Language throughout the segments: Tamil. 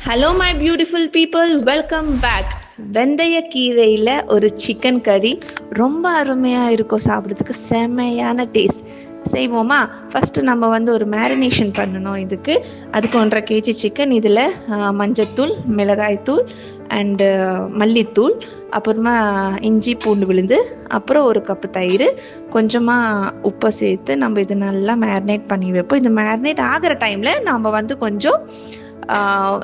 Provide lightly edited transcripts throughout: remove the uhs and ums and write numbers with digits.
Hello my beautiful people, welcome back. வெந்தய கீரையில் ஒரு சிக்கன் கறி ரொம்ப அருமையாக இருக்கும். சாப்பிட்றதுக்கு செம்மையான டேஸ்ட். செய்வோமா? ஃபஸ்ட்டு நம்ம ஒரு மேரினேஷன் பண்ணணும். அதுக்கு 1.5 kg சிக்கன். இதில் மஞ்சத்தூள், மிளகாய்த்தூள் அண்டு மல்லித்தூள், அப்புறமா இஞ்சி பூண்டு விழுந்து, அப்புறம் 1 கப்பு தயிர், கொஞ்சமாக உப்பை சேர்த்து நம்ம இது நல்லா மேரினேட் பண்ணி வைப்போம். இது மேரினேட் ஆகிற டைமில் நம்ம கொஞ்சம்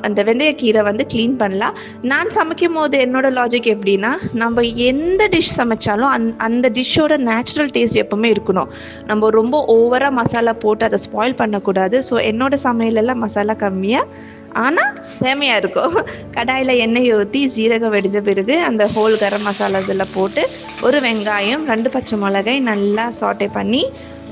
அந்த வெந்தயக்கீரை க்ளீன் பண்ணலாம். நான் சமைக்கும் போது என்னோட லாஜிக் எப்படின்னா, நம்ம எந்த டிஷ் சமைச்சாலும் அந்த டிஷ்ஷோட நேச்சுரல் டேஸ்ட் எப்பவுமே இருக்கணும். நம்ம ரொம்ப ஓவராக மசாலா போட்டு அதை ஸ்பாயில் பண்ணக்கூடாது. ஸோ என்னோட சமையலெல்லாம் மசாலா கம்மியாக ஆனால் செமையாக இருக்கும். கடாயில் எண்ணெய் ஊற்றி சீரகம் வெடிஞ்ச பிறகு அந்த ஹோல் கரம் மசாலா இதெல்லாம் போட்டு 1 வெங்காயம், 2 பச்சை மிளகாய் நல்லா சாட்டே பண்ணி,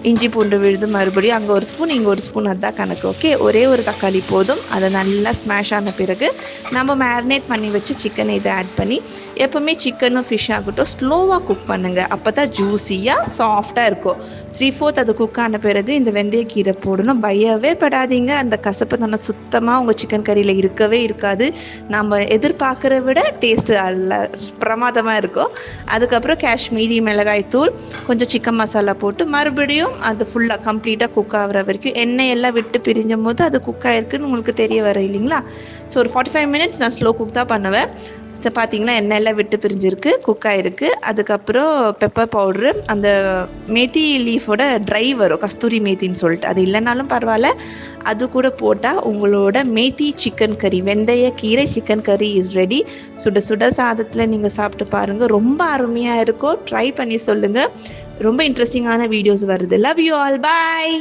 இஞ்சி பூண்டு விழுது மறுபடியும் அங்கே 1 ஸ்பூன், இங்கே 1 ஸ்பூன், அதுதான் கணக்கு. ஓகே, ஒரே ஒரு தக்காளி போதும். அதை நல்லா ஸ்மாஷ் ஆன பிறகு நம்ம மேரினேட் பண்ணி வச்சு சிக்கனை இதை ஆட் பண்ணி, எப்போவுமே சிக்கனும் ஃபிஷ் ஆகட்டும் ஸ்லோவாக குக் பண்ணுங்கள். அப்போ தான் ஜூஸியாக சாஃப்டாக இருக்கும். 3/4 அது குக் ஆன பிறகு இந்த வெந்தயக்கீரை போடணும். பயவே படாதீங்க, அந்த கசப்பு தானே சுத்தமாக உங்கள் சிக்கன் கறியில் இருக்கவே இருக்காது. நம்ம எதிர்பார்க்குற விட டேஸ்ட்டு அதில் பிரமாதமாக இருக்கும். அதுக்கப்புறம் காஷ்மீரி மிளகாய் தூள், கொஞ்சம் சிக்கன் மசாலா போட்டு மறுபடியும் அது ஃபுல்லாக கம்ப்ளீட்டாக குக் ஆகிற வரைக்கும், எண்ணெய் எல்லாம் விட்டு பிரிஞ்சும் போது அது குக் ஆகிருக்குன்னு உங்களுக்கு தெரிய வர இல்லைங்களா? ஸோ ஒரு 45 மினிட்ஸ் நான் ஸ்லோ குக் தான் பண்ணுவேன். ஸோ பார்த்தீங்கன்னா எண்ணெய் எல்லாம் விட்டு பிரிஞ்சிருக்கு, குக் ஆகிருக்கு. அதுக்கப்புறம் பெப்பர் பவுட்ரு, அந்த மேத்தி லீஃபோட ட்ரை வரும், கஸ்தூரி மேத்தின்னு சொல்லிட்டு, அது இல்லைனாலும் பரவாயில்ல, அது கூட போட்டால் உங்களோட மேத்தி சிக்கன் கறி, வெந்தய கீரை சிக்கன் கறி இஸ் ரெடி. சுட சுட சாதத்தில் நீங்கள் சாப்பிட்டு பாருங்கள், ரொம்ப அருமையாக இருக்கும். ட்ரை பண்ணி சொல்லுங்கள். ரொம்ப இன்ட்ரெஸ்டிங்கான வீடியோஸ் வருது. Love you all, bye.